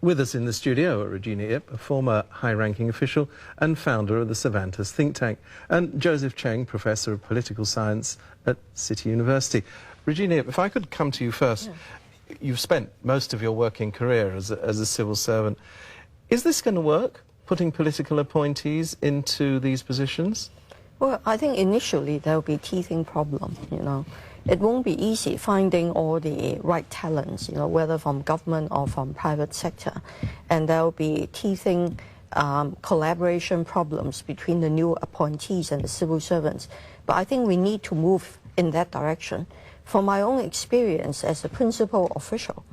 With us in the studio are Regina Ip, a former high-ranking official and founder of the Cervantes think tank, and Joseph Cheng, Professor of Political Science at City University. Regina Ip, if I could come to you first. Yeah. You've spent most of your working career as a civil servant. Is this going to work, putting political appointees into these positions? Well, I think initially there will be teething problem, you know. It won't be easy finding all the right talents, you know, whether from government or from private sector. And there will be teething collaboration problems between the new appointees and the civil servants. But I think we need to move in that direction. From my own experience as a principal official,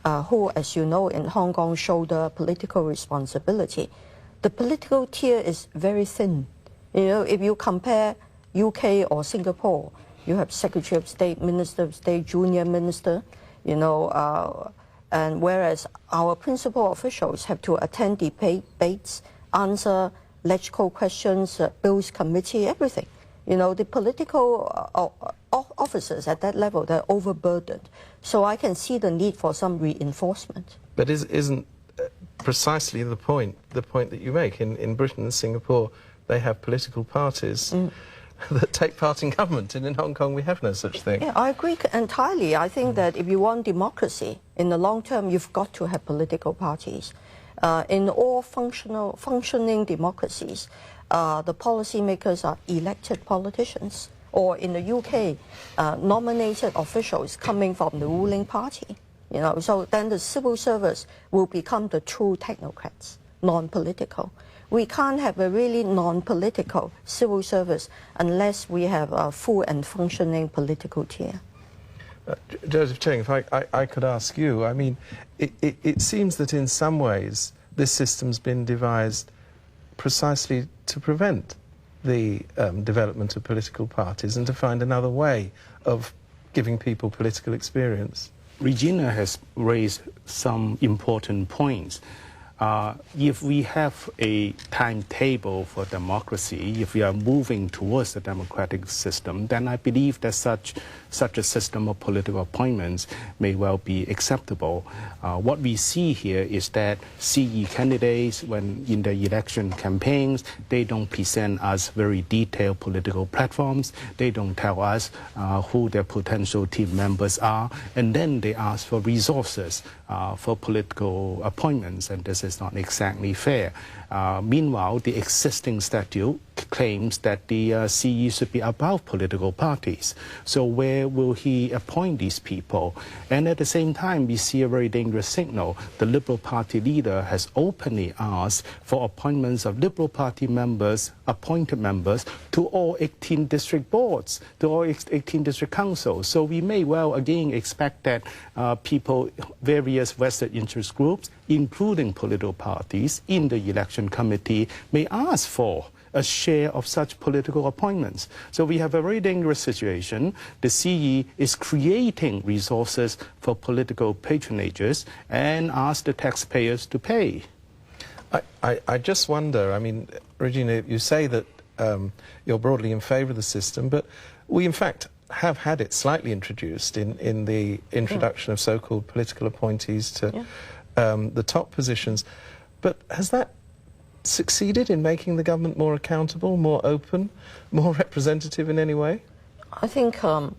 who, as you know, in Hong Kong shoulder political responsibility, the political tier is very thin. You know, if you compare UK or Singapore, you have Secretary of State, Minister of State, Junior Minister, you know, and whereas our principal officials have to attend debates, answer legislative questions, bills committee, everything. You know, the political officers at that level, they're overburdened. So I can see the need for some reinforcement. But isn't precisely the point that you make? In Britain and Singapore, they have political parties that take part in government, and in Hong Kong we have no such thing. Yeah, I agree entirely. I think that if you want democracy in the long term, you've got to have political parties. In all functioning democracies, the policymakers are elected politicians, or in the UK, nominated officials coming from the ruling party. You know, so then the civil service will become the true technocrats, non-political. We can't have a really non-political civil service unless we have a full and functioning political tier. Joseph Cheng, if I could ask you, I mean, it seems that in some ways this system's been devised precisely to prevent the development of political parties and to find another way of giving people political experience. Regina has raised some important points. If we have a timetable for democracy, if we are moving towards a democratic system, then I believe that such a system of political appointments may well be acceptable. What we see here is that CE candidates, when in the election campaigns, they don't present us very detailed political platforms. They don't tell us who their potential team members are, and then they ask for resources for political appointments, and this is not exactly fair. Meanwhile, the existing statute claims that the CE should be above political parties. So where will he appoint these people? And at the same time, we see a very dangerous signal. The Liberal Party leader has openly asked for appointments of Liberal Party members, appointed members, to all 18 district boards, to all 18 district councils. So we may well again expect that people, various vested interest groups, including political parties, in the election committee may ask for a share of such political appointments. So we have a very dangerous situation. The CE is creating resources for political patronages and ask the taxpayers to pay. I just wonder, I mean, Regina, you say that you're broadly in favour of the system, but we in fact have had it slightly introduced in the introduction of so-called political appointees to the top positions. But has that succeeded in making the government more accountable, more open, more representative in any way? I think from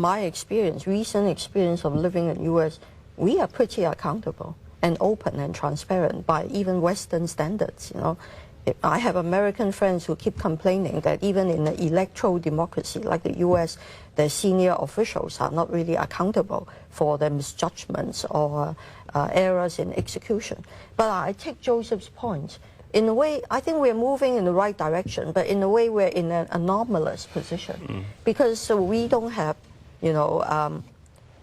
my experience, recent experience of living in the US, we are pretty accountable and open and transparent by even Western standards, you know. I have American friends who keep complaining that even in an electoral democracy like the US, their senior officials are not really accountable for their misjudgments or errors in execution. But I take Joseph's point. In a way, I think we're moving in the right direction, but in a way we're in an anomalous position because we don't have, you know,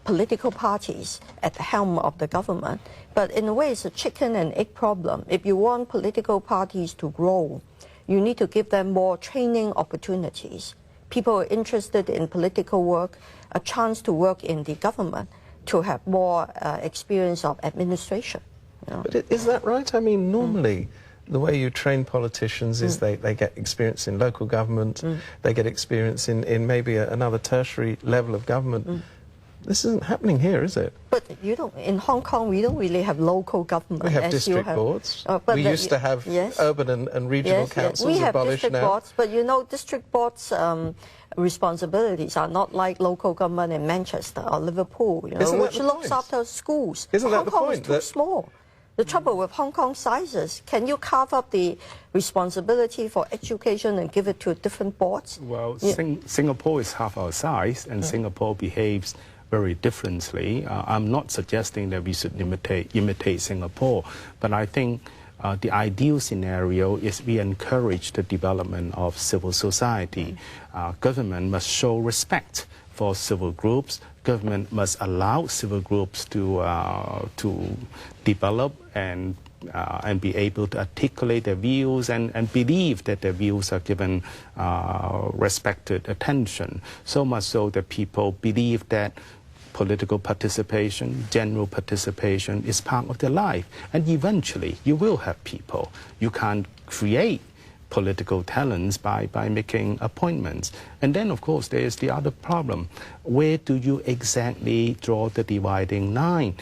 political parties at the helm of the government. But in a way, it's a chicken and egg problem. If you want political parties to grow, you need to give them more training opportunities. People are interested in political work, a chance to work in the government, to have more experience of administration. You know? But is that right? I mean, normally the way you train politicians is they get experience in local government, they get experience in maybe another tertiary level of government. This isn't happening here, is it? But you don't. In Hong Kong, we don't really have local government. We have as district you have, boards. But we used to have urban and regional councils we have abolished district now. boards, but you know, district boards' responsibilities are not like local government in Manchester or Liverpool, you know, which looks after schools. Isn't that Hong the Kong point? is too small. The trouble with Hong Kong sizes, can you carve up the responsibility for education and give it to different boards? Well, Singapore is half our size, and Singapore behaves very differently. I'm not suggesting that we should imitate Singapore, but I think the ideal scenario is we encourage the development of civil society. Government must show respect for civil groups. Government must allow civil groups to develop and be able to articulate their views and believe that their views are given respected attention. So much so that people believe that political participation, general participation is part of their life. And eventually you will have people. You can't create political talents by making appointments. And then, of course, there is the other problem. Where do you exactly draw the dividing line?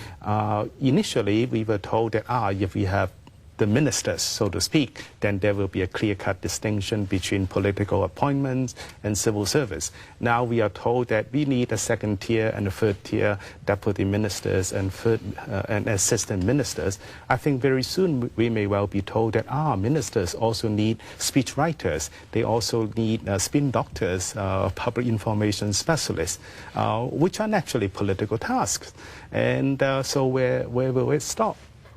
Initially, we were told that if we have the ministers, so to speak, then there will be a clear-cut distinction between political appointments and civil service. Now we are told that we need a second tier and a third tier deputy ministers and assistant ministers. I think very soon we may well be told that ministers also need speech writers. They also need spin doctors, public information specialists, which are naturally political tasks. And so where will it stop?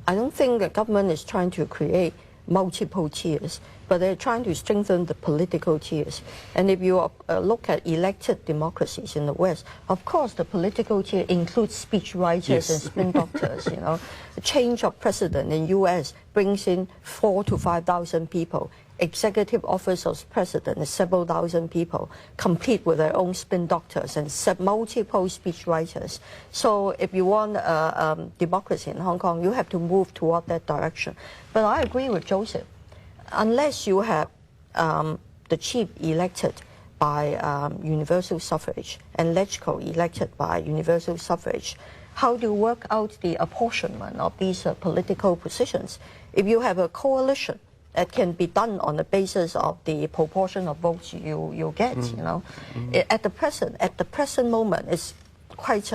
I don't think the government is trying to create multiple tiers, but they're trying to strengthen the political tiers. And if you look at elected democracies in the West, of course the political tier includes speech writers and spin doctors. You know, the change of president in U.S. brings in 4,000 to 5,000 people. Executive office of president is several thousand people, complete with their own spin doctors and multiple speech writers. So if you want democracy in Hong Kong, you have to move toward that direction. But I agree with Joseph. Unless you have the chief elected by universal suffrage and LegCo elected by universal suffrage, how do you work out the apportionment of these political positions? If you have a coalition, that can be done on the basis of the proportion of votes you get. You know, at the present moment, it's quite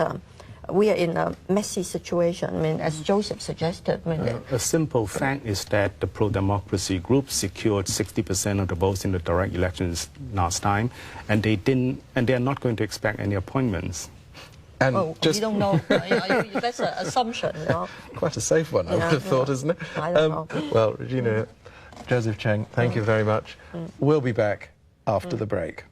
we are in a messy situation. I mean, as Joseph suggested. I mean, a simple fact is that the pro-democracy group secured 60% of the votes in the direct elections last time, and they are not going to expect any appointments. And we don't know. That's an assumption. You know? Quite a safe one, I would have thought, isn't it? I don't know. Well, Regina, Joseph Cheng, thank you very much. We'll be back after the break.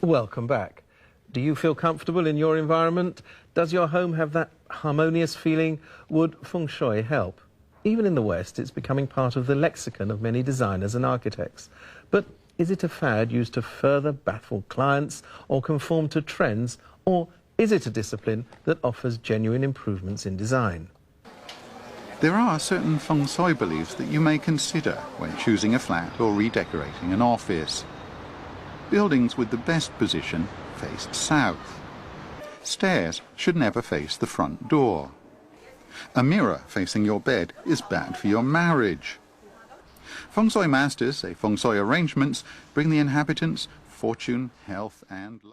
Welcome back. Do you feel comfortable in your environment? Does your home have that harmonious feeling? Would feng shui help? Even in the West, it's becoming part of the lexicon of many designers and architects. But is it a fad used to further baffle clients or conform to trends, or is it a discipline that offers genuine improvements in design? There are certain feng shui beliefs that you may consider when choosing a flat or redecorating an office. Buildings with the best position face south. Stairs should never face the front door. A mirror facing your bed is bad for your marriage. Feng shui masters say feng shui arrangements bring the inhabitants fortune, health and love.